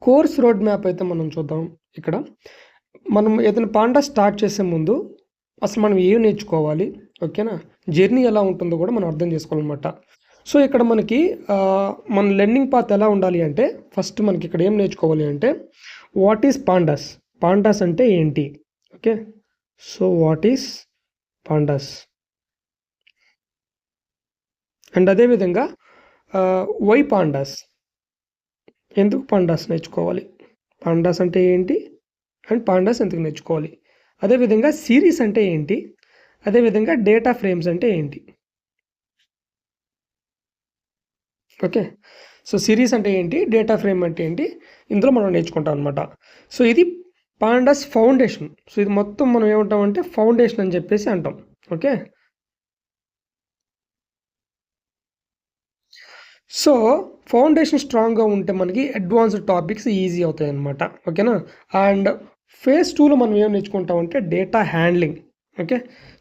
Course road map అయితే మనం చూద్దాం. ఇక్కడ మనం ఏదైనా పాండాస్ స్టార్ట్ చేసే ముందు అసలు మనం ఏం నేర్చుకోవాలి, ఓకేనా? జర్నీ ఎలా ఉంటుందో కూడా మనం అర్థం చేసుకోవాలన్నమాట. సో ఇక్కడ మనకి మన లెర్నింగ్ పాత్ ఎలా ఉండాలి అంటే, ఫస్ట్ మనకి ఇక్కడ ఏం నేర్చుకోవాలి అంటే, వాట్ ఈస్ పాండాస్? పాండాస్ అంటే ఏంటి? Okay, so what is pandas? And అదేవిధంగా వై పాండాస్? ఎందుకు పాండాస్ నేర్చుకోవాలి? పాండాస్ అంటే ఏంటి అండ్ పాండాస్ ఎందుకు నేర్చుకోవాలి? అదేవిధంగా సిరీస్ అంటే ఏంటి? అదేవిధంగా డేటా ఫ్రేమ్స్ అంటే ఏంటి? ఓకే, సో సిరీస్ అంటే ఏంటి, డేటా ఫ్రేమ్ అంటే ఏంటి, ఇందులో మనం నేర్చుకుంటాం అనమాట. సో ఇది పాండాస్ ఫౌండేషన్. సో ఇది మొత్తం మనం ఏమంటామంటే ఫౌండేషన్ అని చెప్పేసి అంటాం. ఓకే, సో ఫౌండేషన్ స్ట్రాంగ్గా ఉంటే మనకి అడ్వాన్స్డ్ టాపిక్స్ ఈజీ అవుతాయి అన్నమాట. ఓకేనా? అండ్ ఫేజ్ 2లో మనం ఏం నేర్చుకుంటామంటే data handling. Okay,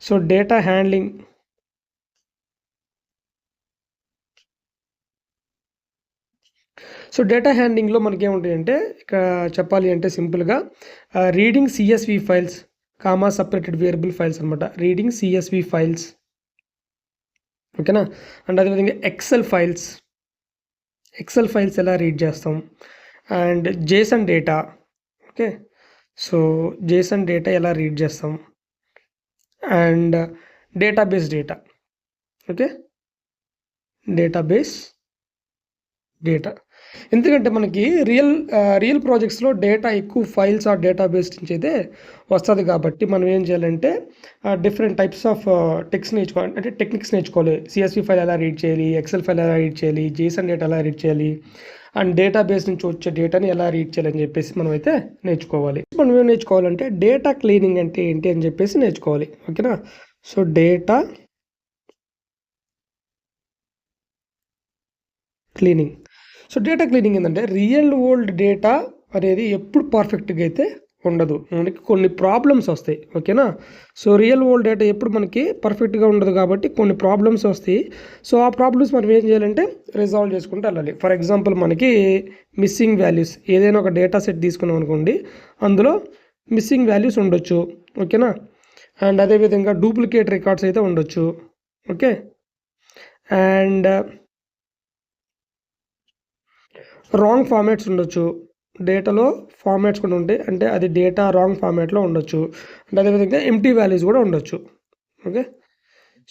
so data handling, so data హ్యాండ్లింగ్లో మనకి ఏముంటాయంటే, ఇక్కడ చెప్పాలి అంటే సింపుల్గా reading CSV files, comma separated variable files అనమాట. రీడింగ్ సిఎస్వి ఫైల్స్, ఓకేనా? అండ్ అదేవిధంగా ఎక్సెల్ ఫైల్స్ ఎలా రీడ్ చేస్తాం, and JSON data. Okay, so JSON data ఎలా రీడ్ చేస్తాం, and database data. Okay, database data, ఎందుకంటే మనకి రియల్ ప్రాజెక్ట్స్లో డేటా ఎక్కువ ఫైల్స్ ఆ డేటాబేస్ నుంచి అయితే వస్తుంది. కాబట్టి మనం ఏం చేయాలంటే డిఫరెంట్ టైప్స్ ఆఫ్ నేర్చుకోవాలి, అంటే టెక్నిక్స్ నేర్చుకోవాలి. సిఎస్వి ఫైల్ ఎలా రీడ్ చేయాలి, ఎక్సెల్ ఫైల్ ఎలా రీడ్ చేయాలి, జేసన్ డేటా ఎలా రీడ్ చేయాలి, అండ్ డేటాబేస్ నుంచి వచ్చే డేటాని ఎలా రీడ్ చేయాలని చెప్పేసి మనం అయితే నేర్చుకోవాలి. మనం ఏం నేర్చుకోవాలంటే డేటా క్లీనింగ్ అంటే ఏంటి అని చెప్పేసి నేర్చుకోవాలి. ఓకేనా? So data cleaning, so data cleaning ఏంటంటే రియల్ వరల్డ్ డేటా అనేది ఎప్పుడు పర్ఫెక్ట్గా అయితే ఉండదు, మనకి కొన్ని ప్రాబ్లమ్స్ వస్తాయి. ఓకేనా? సో రియల్ వరల్డ్ డేటా ఎప్పుడు మనకి పర్ఫెక్ట్గా ఉండదు కాబట్టి కొన్ని ప్రాబ్లమ్స్ వస్తాయి. సో ఆ ప్రాబ్లమ్స్ మనం ఏం చేయాలంటే రిజాల్వ్ చేసుకుంటూ వెళ్ళాలి. ఫర్ ఎగ్జాంపుల్ మనకి మిస్సింగ్ వాల్యూస్, ఏదైనా ఒక డేటా సెట్ తీసుకున్నాం అనుకోండి, అందులో మిస్సింగ్ వాల్యూస్ ఉండొచ్చు. ఓకేనా? అండ్ అదేవిధంగా డూప్లికేట్ రికార్డ్స్ అయితే ఉండొచ్చు. ఓకే, అండ్ రాంగ్ ఫార్మాట్స్ ఉండొచ్చు. డేటాలో ఫార్మాట్స్ కూడా ఉంటాయి, అంటే అది డేటా రాంగ్ ఫార్మాట్లో ఉండొచ్చు. అండ్ అదేవిధంగా ఎంటీ వాల్యూస్ కూడా ఉండొచ్చు. ఓకే,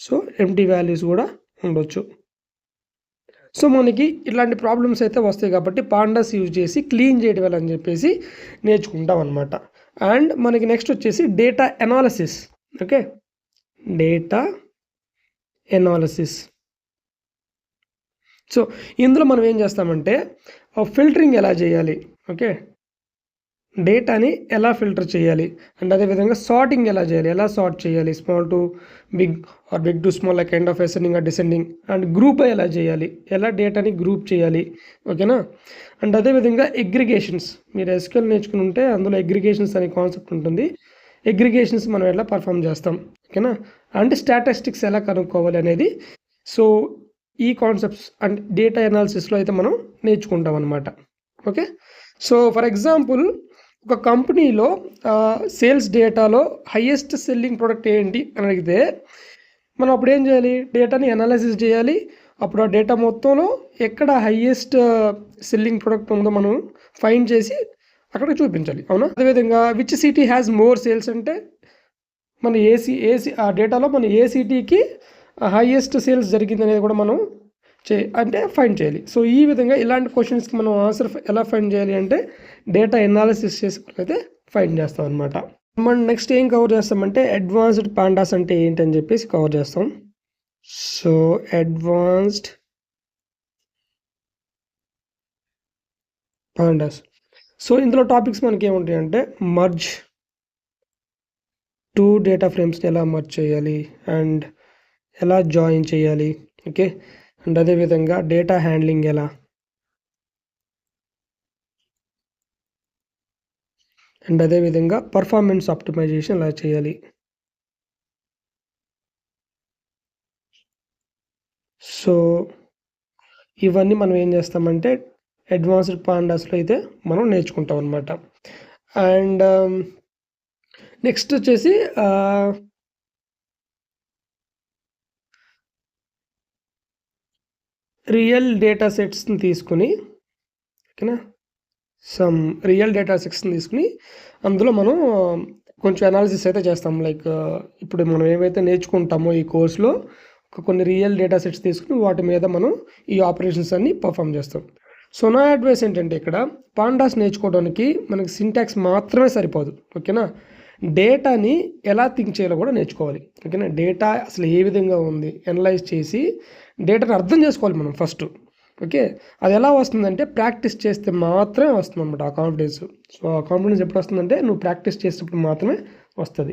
సో ఎంటీ వాల్యూస్ కూడా ఉండొచ్చు. సో మనకి ఇలాంటి ప్రాబ్లమ్స్ అయితే వస్తాయి కాబట్టి పాండాస్ యూజ్ చేసి క్లీన్ చేయడం వల్ల అని చెప్పేసి నేర్చుకుంటాం అనమాట. అండ్ మనకి నెక్స్ట్ వచ్చేసి data analysis. Okay, data analysis, so ఇందులో మనం ఏం చేస్తామంటే ఫిల్టరింగ్ ఎలా చేయాలి, ఓకే, డేటాని ఎలా ఫిల్టర్ చేయాలి, అండ్ అదేవిధంగా సార్టింగ్ ఎలా చేయాలి, ఎలా సార్ట్ చేయాలి, small to big or big to small, like kind of ascending or descending, and group ఎలా చేయాలి, ఎలా డేటాని గ్రూప్ చేయాలి. ఓకేనా? అండ్ అదేవిధంగా అగ్రిగేషన్స్, మీరు ఎస్క్యూఎల్ నేర్చుకుని ఉంటే అందులో అగ్రిగేషన్స్ అనే కాన్సెప్ట్ ఉంటుంది. అగ్రిగేషన్స్ మనం ఎలా పర్ఫామ్ చేస్తాం, ఓకేనా? అండ్ స్టాటిస్టిక్స్ ఎలా కనుక్కోవాలి అనేది, సో ఈ కాన్సెప్ట్స్ అండ్ డేటా ఎనాలిసిస్లో అయితే మనం నేర్చుకుంటాం అనమాట. ఓకే, సో ఫర్ ఎగ్జాంపుల్ ఒక కంపెనీలో సేల్స్ డేటాలో హైయెస్ట్ సెల్లింగ్ ప్రోడక్ట్ ఏంటి అని అడిగితే మనం అప్పుడు ఏం చేయాలి, డేటాని అనాలిసిస్ చేయాలి. అప్పుడు ఆ డేటా మొత్తంలో ఎక్కడ హైయెస్ట్ సెల్లింగ్ ప్రోడక్ట్ ఉందో మనం ఫైండ్ చేసి అక్కడ చూపించాలి. అవునా? అదేవిధంగా which city has more sales అంటే మన ఏసీ ఆ డేటాలో మన ఏ సిటీకి హైయెస్ట్ సేల్స్ జరిగింది అనేది కూడా మనం అంటే ఫైండ్ చేయాలి. సో ఈ విధంగా ఇలాంటి క్వశ్చన్స్కి మనం ఆన్సర్ ఎలా ఫైండ్ చేయాలి అంటే డేటా ఎనాలిసిస్ చేసుకున్నైతే ఫైండ్ చేస్తాం అనమాట. మనం నెక్స్ట్ ఏం కవర్ చేస్తామంటే అడ్వాన్స్డ్ పాండాస్ అంటే ఏంటని చెప్పేసి కవర్ చేస్తాం. సో అడ్వాన్స్డ్ పాండాస్, సో ఇందులో టాపిక్స్ మనకి ఏముంటాయి అంటే మర్జ్, టూ డేటా ఫ్రేమ్స్ని ఎలా మర్జ్ చేయాలి అండ్ ఎలా జాయిన్ చేయాలి. ఓకే, అండ్ అదేవిధంగా డేటా హ్యాండ్లింగ్ ఎలా, అండ్ అదేవిధంగా పర్ఫార్మెన్స్ ఆప్టిమైజేషన్ ఎలా చేయాలి. సో ఇవన్నీ మనం ఏం చేస్తామంటే అడ్వాన్స్డ్ పాండాస్లో అయితే మనం నేర్చుకుంటాం అనమాట. అండ్ నెక్స్ట్ వచ్చేసి రియల్ డేటా సెట్స్ని తీసుకుని, ఓకేనా, సమ్ రియల్ డేటా సెట్స్ని తీసుకుని అందులో మనం కొంచెం అనాలిసిస్ అయితే చేస్తాం. లైక్ ఇప్పుడు మనం ఏవైతే నేర్చుకుంటామో ఈ కోర్సులో కొన్ని రియల్ డేటా సెట్స్ తీసుకుని వాటి మీద మనం ఈ ఆపరేషన్స్ అన్ని పర్ఫామ్ చేస్తాం. సో నా అడ్వైస్ ఏంటంటే ఇక్కడ పాండాస్ నేర్చుకోవడానికి మనకి సింటాక్స్ మాత్రమే సరిపోదు, ఓకేనా, డేటాని ఎలా థింక్ చేయాలో కూడా నేర్చుకోవాలి. ఓకేనా, డేటా అసలు ఏ విధంగా ఉంది అనలైజ్ చేసి డేటాని అర్థం చేసుకోవాలి మనం ఫస్ట్. ఓకే, అది ఎలా వస్తుందంటే ప్రాక్టీస్ చేస్తే మాత్రమే వస్తుంది అనమాట ఆ కాన్ఫిడెన్స్. సో ఆ కాన్ఫిడెన్స్ ఎప్పుడు వస్తుందంటే నువ్వు ప్రాక్టీస్ చేసినప్పుడు మాత్రమే వస్తుంది.